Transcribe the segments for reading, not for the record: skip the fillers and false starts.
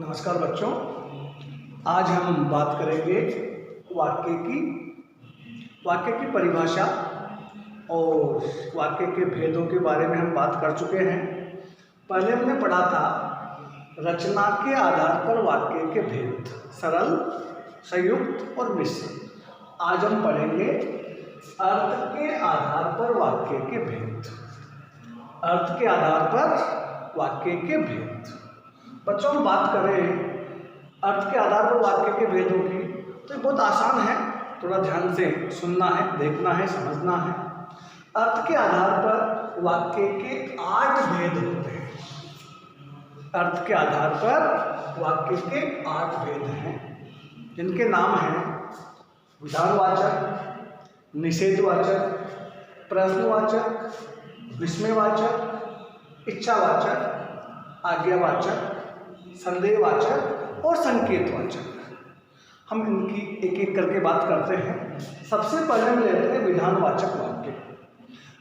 नमस्कार बच्चों, आज हम बात करेंगे वाक्य की परिभाषा और वाक्य के भेदों के बारे में हम बात कर चुके हैं। पहले हमने पढ़ा था रचना के आधार पर वाक्य के भेद, सरल, संयुक्त और मिश्र। आज हम पढ़ेंगे अर्थ के आधार पर वाक्य के भेद। अर्थ के आधार पर वाक्य के भेद। बच्चों, हम बात करें अर्थ के आधार पर वाक्य के भेदों की तो ये बहुत आसान है, थोड़ा ध्यान से सुनना है, देखना है, समझना है। अर्थ के आधार पर वाक्य के 8 भेद होते हैं। अर्थ के आधार पर वाक्य के 8 भेद हैं, जिनके नाम हैं विधानवाचक, निषेधवाचक, प्रश्नवाचक, विस्मयवाचक, इच्छावाचक, आज्ञावाचक, संदेहवाचक और संकेतवाचक। हम इनकी एक एक करके बात करते हैं। सबसे पहले हम लेते हैं विधानवाचक वाक्य।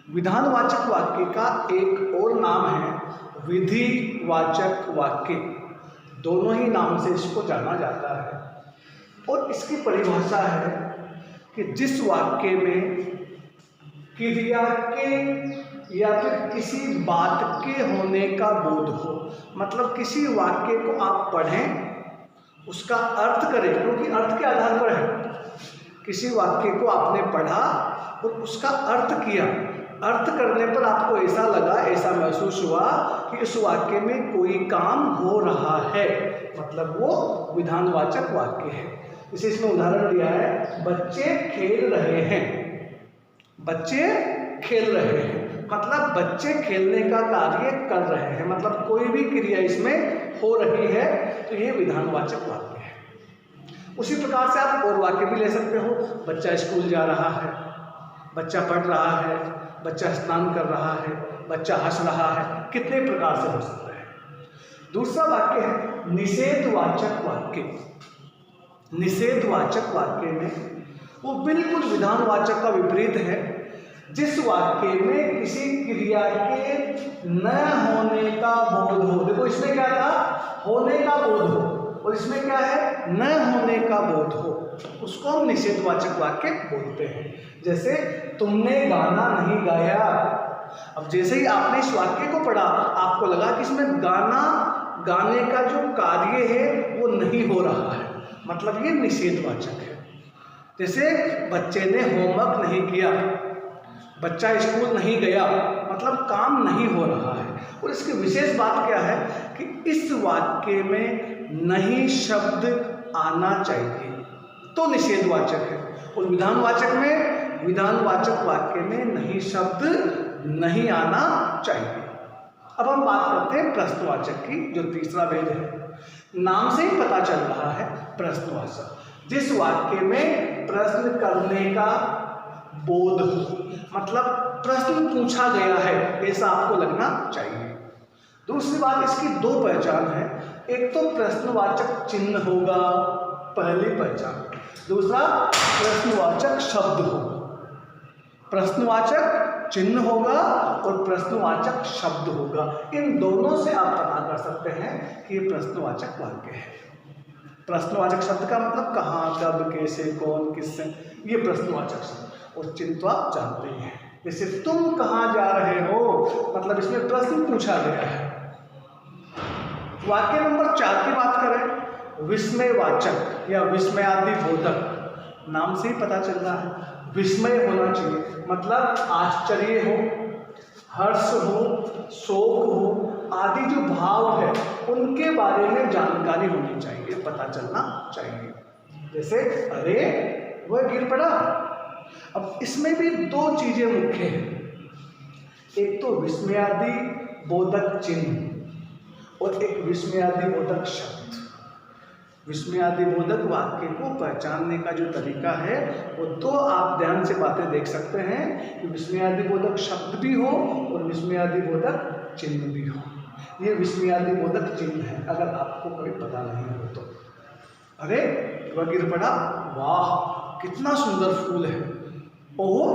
विधानवाचक वाक्य का एक और नाम है विधिवाचक वाक्य। दोनों ही नाम से इसको जाना जाता है और इसकी परिभाषा है कि जिस वाक्य में क्रिया के या फिर किसी बात के होने का बोध हो, मतलब किसी वाक्य को आप पढ़ें, उसका अर्थ करें, क्योंकि अर्थ के आधार पर है। किसी वाक्य को आपने पढ़ा और उसका अर्थ किया, अर्थ करने पर आपको ऐसा लगा, ऐसा महसूस हुआ कि इस वाक्य में कोई काम हो रहा है, मतलब वो विधानवाचक वाक्य है। इसे इसमें उदाहरण दिया है, बच्चे खेल रहे हैं। बच्चे खेल रहे हैं मतलब बच्चे खेलने का कार्य कर रहे हैं, मतलब कोई भी क्रिया इसमें हो रही है, तो ये विधानवाचक वाक्य है। उसी प्रकार से आप और वाक्य भी ले सकते हो। बच्चा स्कूल जा रहा है, बच्चा पढ़ रहा है, बच्चा स्नान कर रहा है, बच्चा हंस रहा है, कितने प्रकार से हो सकता है। दूसरा वाक्य है निषेधवाचक वाक्य। निषेधवाचक वाक्य में वो बिल्कुल विधानवाचक का विपरीत है। जिस वाक्य में किसी क्रिया के न होने का बोध हो, देखो इसमें क्या था, होने का बोध हो, और इसमें क्या है, न होने का बोध हो, उसको हम निषेधवाचक वाक्य बोलते हैं। जैसे तुमने गाना नहीं गाया। अब जैसे ही आपने इस वाक्य को पढ़ा, आपको लगा कि इसमें गाने का जो कार्य है वो नहीं हो रहा है, मतलब ये निषेधवाचक है। जैसे बच्चे ने होमवर्क नहीं किया, बच्चा स्कूल नहीं गया, मतलब काम नहीं हो रहा है। और इसकी विशेष बात क्या है कि इस वाक्य में नहीं शब्द आना चाहिए, तो निषेधवाचक है। और विधानवाचक वाक्य में नहीं शब्द नहीं आना चाहिए। अब हम बात करते हैं प्रश्नवाचक की, जो तीसरा भेद है। नाम से ही पता चल रहा है प्रश्नवाचक, जिस वाक्य में प्रश्न करने का बोध हो, मतलब प्रश्न पूछा गया है ऐसा आपको लगना चाहिए। दूसरी बात, इसकी 2 पहचान है। एक तो प्रश्नवाचक चिन्ह होगा, पहली पहचान। दूसरा प्रश्नवाचक शब्द होगा। प्रश्नवाचक चिन्ह होगा और प्रश्नवाचक शब्द होगा। इन दोनों से आप पता कर सकते हैं कि ये प्रश्नवाचक वाक्य है। प्रश्नवाचक शब्द का मतलब कहाँ, कब, कैसे, कौन, किससे, ये प्रश्नवाचक शब्द। और चिन्ह तो आप जानते ही हैं, जैसे तुम कहाँ जा रहे हो, मतलब इसमें प्रश्न पूछा गया है। वाक्य नंबर 4 की बात करें, विस्मयवाचक या विस्मयादि बोधक। नाम से ही पता चल रहा है, विस्मय होना चाहिए, मतलब आश्चर्य हो, हर्ष हो, शोक हो, आदि जो भाव है उनके बारे में जानकारी होनी चाहिए, पता चलना चाहिए। जैसे अरे वह गिर पड़ा। अब इसमें भी 2 चीजें मुख्य हैं, एक तो विस्मयादि बोधक चिन्ह और एक विस्मयादि बोधक शब्द। विस्मयादि बोधक वाक्य को पहचानने का जो तरीका है वो 2 आप ध्यान से बातें देख सकते हैं कि विस्मयादि बोधक शब्द भी हो और विस्मयादि बोधक चिन्ह भी हो। ये विस्मयादि बोधक चिन्ह है, अगर आपको कभी पता नहीं हो तो। अरे वह गिर पड़ा, वाह कितना सुंदर फूल है, ओह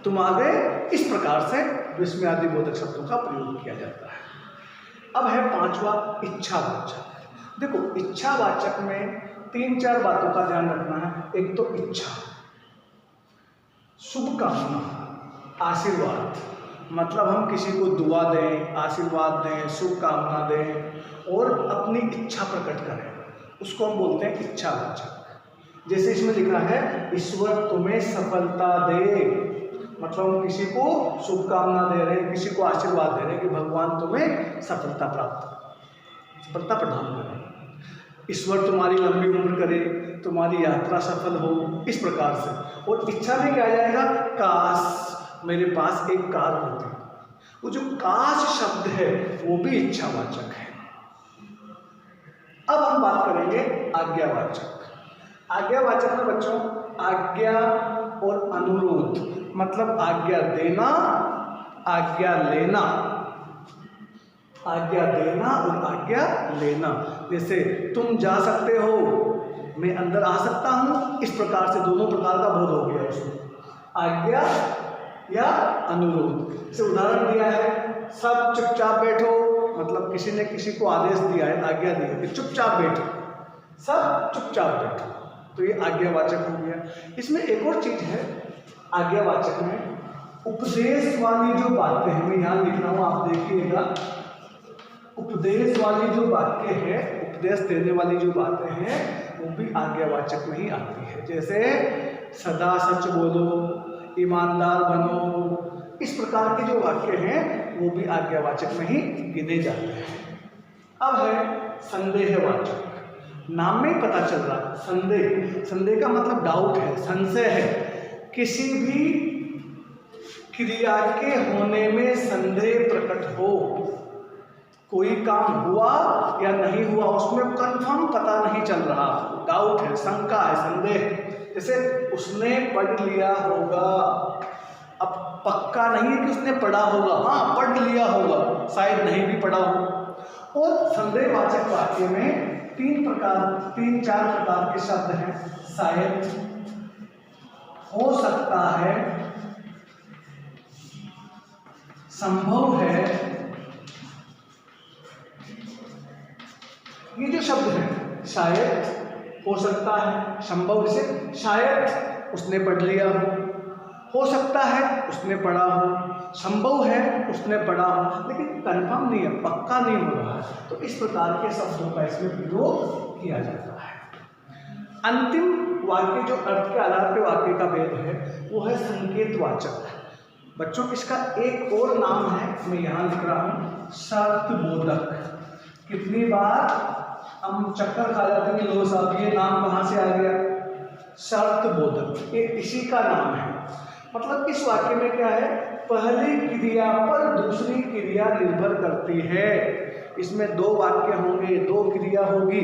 तुम आ गए। इस प्रकार से विस्मयादि बोधक शब्दों का प्रयोग किया जाता है। अब है 5वां इच्छावाचक। देखो, इच्छावाचक में 3-4 बातों का ध्यान रखना है। एक तो इच्छा, शुभकामना, आशीर्वाद, मतलब हम किसी को दुआ दें, आशीर्वाद दें, शुभकामना दें और अपनी इच्छा प्रकट करें, उसको हम बोलते हैं इच्छावाचक। जैसे इसमें लिखा है ईश्वर तुम्हें सफलता दे, मतलब हम किसी को शुभकामना दे रहे हैं, किसी को आशीर्वाद दे रहे हैं कि भगवान तुम्हें सफलता प्रदान करे, ईश्वर तुम्हारी लंबी उम्र करे, तुम्हारी यात्रा सफल हो, इस प्रकार से। और इच्छा में क्या आ जाएगा, काश मेरे पास एक कार होती। वो जो काश शब्द है वो भी इच्छावाचक है। अब हम बात करेंगे आज्ञावाचक। आज्ञावाचक में बच्चों आज्ञा और अनुरोध, मतलब आज्ञा देना, आज्ञा लेना, आज्ञा देना और आज्ञा लेना। जैसे तुम जा सकते हो, मैं अंदर आ सकता हूं, इस प्रकार से दोनों प्रकार का बोध हो गया उसमें, आज्ञा या अनुरोध। जैसे उदाहरण दिया है, सब चुपचाप बैठो, मतलब किसी ने किसी को आदेश दिया है, आज्ञा दी है कि चुपचाप बैठो, सब चुपचाप बैठो, तो ये आज्ञावाचक हो गया। इसमें एक और चीज है आज्ञावाचक में, उपदेश वाली जो बातें हैं, मैं यहाँ लिख रहा हूँ, आप देखिएगा, उपदेश वाली जो वाक्य है, उपदेश देने वाली जो बातें हैं वो भी आज्ञावाचक में ही आती है। जैसे सदा सच बोलो, ईमानदार बनो, इस प्रकार के जो वाक्य हैं वो भी आज्ञावाचक में ही गिने जाते हैं। अब है संदेहवाचक। नाम में ही पता चल रहा है, संदेह, संदेह का मतलब डाउट है, संशय है। किसी भी क्रिया के होने में संदेह प्रकट हो, कोई काम हुआ या नहीं हुआ उसमें कंफर्म पता नहीं चल रहा, डाउट है, शंका है, संदेह। जैसे उसने पढ़ लिया होगा, अब पक्का नहीं है कि उसने पढ़ा होगा, हाँ पढ़ लिया होगा, शायद नहीं भी पढ़ा हो। और संदेहवाचक वाक्य में 3-4 प्रकार के शब्द हैं, शायद, हो सकता है, संभव है। ये जो शब्द है, शायद, हो सकता है, संभव, जैसे शायद उसने पढ़ लिया हो सकता है उसने पढ़ा हो, संभव है उसने पढ़ा हो, लेकिन कंफर्म नहीं है, पक्का नहीं हो रहा है, तो इस प्रकार के शब्दों का इसमें प्रयोग किया जाता है। अंतिम वाक्य जो अर्थ के आधार पर वाक्य का भेद है वो है संकेतवाचक। बच्चों इसका एक और नाम है, मैं यहाँ लिख रहा हूँ, शर्तबोधक। कितनी बार हम चक्कर खा जाते हैं, लो साहब ये नाम कहाँ से आ गया, शर्तबोधक, ये इसी का नाम है। मतलब इस वाक्य में क्या है, पहली क्रिया पर दूसरी क्रिया निर्भर करती है। इसमें 2 वाक्य होंगे, 2 क्रिया होगी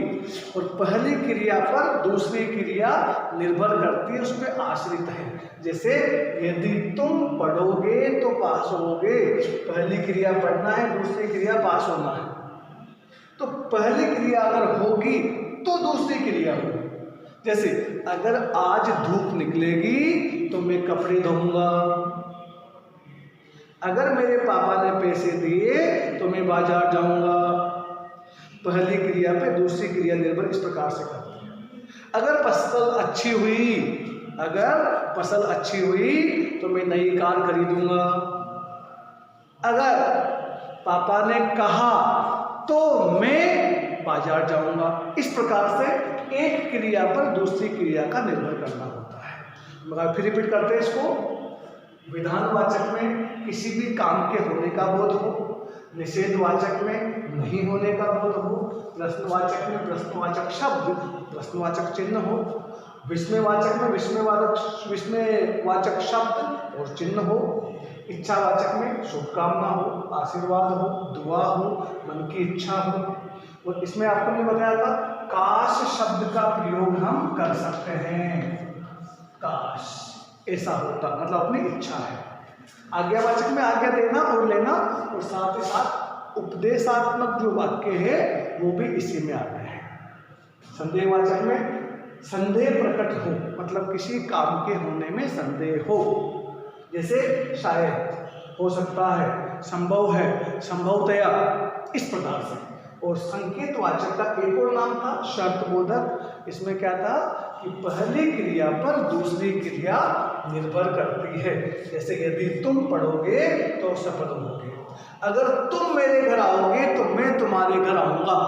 और पहली क्रिया पर दूसरी क्रिया निर्भर करती है, उस पर आश्रित है। जैसे यदि तुम पढ़ोगे तो पास होगे, पहली क्रिया पढ़ना है, दूसरी क्रिया पास होना है, तो पहली क्रिया अगर होगी तो दूसरी क्रिया होगी। जैसे अगर आज धूप निकलेगी तो मैं कपड़े धोऊंगा, अगर मेरे पापा ने पैसे दिए तो मैं बाजार जाऊंगा। पहली क्रिया पे दूसरी क्रिया निर्भर इस प्रकार से करती है। अगर फसल अच्छी हुई, अगर फसल अच्छी हुई तो मैं नई कार खरीदूंगा, अगर पापा ने कहा तो मैं बाजार जाऊंगा। इस प्रकार से एक क्रिया पर दूसरी क्रिया का निर्भर करना होता है। मगर फिर रिपीट करते हैं इसको। विधानवाचक में किसी भी काम के होने का बोध हो, निषेधवाचक में नहीं होने का बोध हो, प्रश्नवाचक में प्रश्नवाचक शब्द, प्रश्नवाचक चिन्ह हो, विस्मयवाचक में विस्मयवाचक शब्द और चिन्ह हो, इच्छावाचक में शुभकामना हो, आशीर्वाद हो, दुआ हो, मन की इच्छा हो। और इसमें आपको मैं बताया था काश शब्द का प्रयोग हम कर सकते हैं। काश ऐसा होता, मतलब अपनी इच्छा है। आज्ञावाचक में आज्ञा देना और लेना, और साथ ही साथ उपदेशात्मक जो वाक्य है वो भी इसी में आते हैं। संदेहवाचक में संदेह प्रकट हो, मतलब किसी काम के होने में संदेह हो, जैसे शायद, हो सकता है, संभव है, संभवतया, इस प्रकार से। और संकेतवाचक का एक और नाम था शर्तबोधक। इसमें क्या था कि पहली क्रिया पर दूसरी क्रिया निर्भर करती है। जैसे यदि तुम पढ़ोगे तो शपथ लोगे, अगर तुम मेरे घर आओगे तो मैं तुम्हारे घर आऊंगा।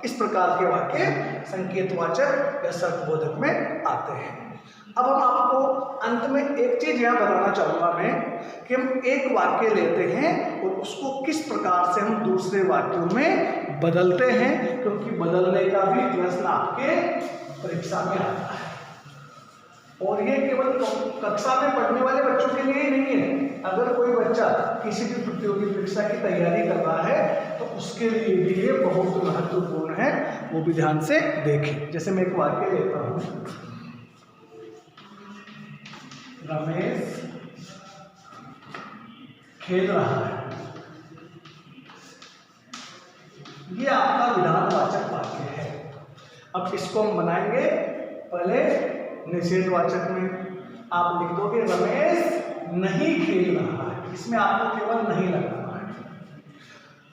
इस प्रकार के वाक्य संकेतवाचक या शर्तबोधक में आते हैं। अब हम आपको अंत में एक चीज यह बताना चाहूंगा मैं कि हम एक वाक्य लेते हैं और उसको किस प्रकार से हम दूसरे वाक्यों में बदलते हैं, क्योंकि बदलने का भी प्रश्न आपके परीक्षा में आता है। और ये केवल कक्षा में पढ़ने वाले बच्चों के लिए ही नहीं है। अगर कोई बच्चा किसी भी प्रतियोगी परीक्षा की तैयारी कर रहा है तो उसके लिए भी ये बहुत महत्वपूर्ण है, वो भी ध्यान से देखें। जैसे मैं एक वाक्य लेता हूँ, रमेश खेल रहा है। ये आपका विधानवाचक वाक्य है। अब इसको हम बनाएंगे पहले निषेधवाचक में। आप लिख दोगे रमेश नहीं खेल रहा है, इसमें आपको केवल नहीं लगाना है।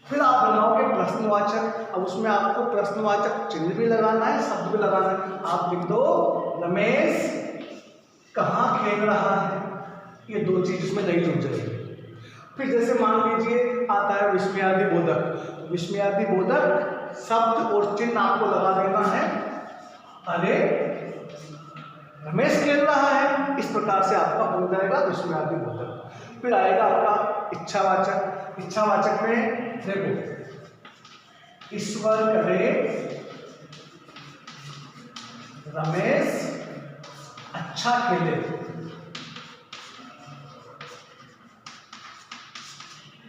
फिर आप बनाओगे प्रश्नवाचक। अब उसमें आपको प्रश्नवाचक चिन्ह भी लगाना है, शब्द भी लगाना है। आप लिख दो रमेश कहाँ खेल रहा है। ये दो चीज इसमें नहीं जुड़ जाएगी। फिर जैसे मान लीजिए आता है विस्मयादि बोधक। विस्मयादि बोधक शब्द और चिन्ह आपको लगा देना है, अरे रमेश खेल रहा है। इस प्रकार से आपका हो जाएगा विस्मयादि बोधक। फिर आएगा आपका इच्छावाचक। इच्छावाचक में देखो, ईश्वर करे रमेश अच्छा खेले।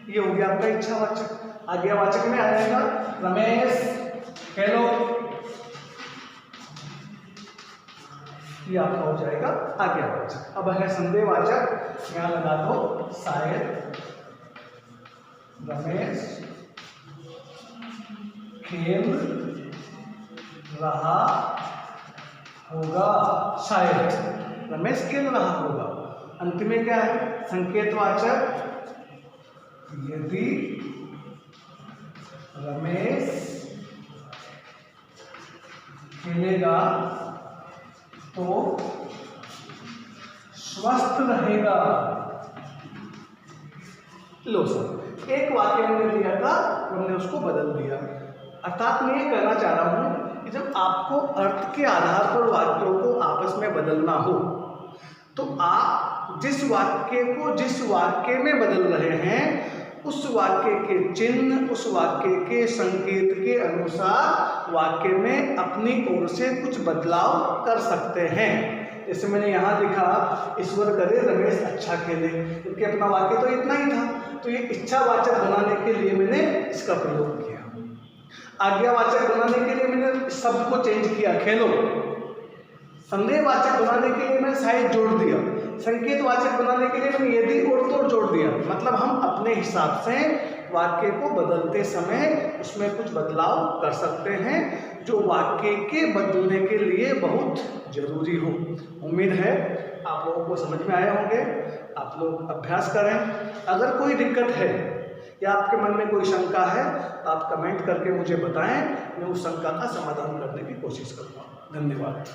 ये हो गया आपका इच्छावाचक। आज्ञावाचक में आ जाएगा रमेश खेलो, ये आपका हो जाएगा आज्ञावाचक। अब है संदेहवाचक। यहां लगा दो शायद रमेश खेल रहा होगा। शायद रमेश खेल रहा होगा। अंत में क्या है संकेतवाचक, यदि रमेश खेलेगा तो स्वस्थ रहेगा। लो सर, एक वाक्य हमने लिया था, हमने उसको बदल दिया। अर्थात मैं ये कहना चाह रहा हूं कि जब आपको अर्थ के आधार पर वाक्यों को आपस में बदलना हो तो आप जिस वाक्य को जिस वाक्य में बदल रहे हैं उस वाक्य के चिन्ह, उस वाक्य के संकेत के अनुसार वाक्य में अपनी ओर से कुछ बदलाव कर सकते हैं। जैसे मैंने यहाँ लिखा ईश्वर करे रमेश अच्छा खेले, क्योंकि अपना वाक्य तो इतना ही था, तो ये इच्छावाचक बनाने के लिए मैंने इसका प्रयोग किया। आज्ञावाचक बनाने के लिए मैंने शब्द को चेंज किया, खेलो। संदेहवाचक बनाने के लिए मैंने शायद जोड़ दिया। संकेतवाचक बनाने के लिए मैंने यदि और तो जोड़ दिया। मतलब हम अपने हिसाब से वाक्य को बदलते समय उसमें कुछ बदलाव कर सकते हैं जो वाक्य के बदलने के लिए बहुत जरूरी हो। उम्मीद है आप लोगों को समझ में आए होंगे। आप लोग अभ्यास करें। अगर कोई दिक्कत है या आपके मन में कोई शंका है तो आप कमेंट करके मुझे बताएं, मैं उस शंका का समाधान करने की कोशिश करूँगा। धन्यवाद।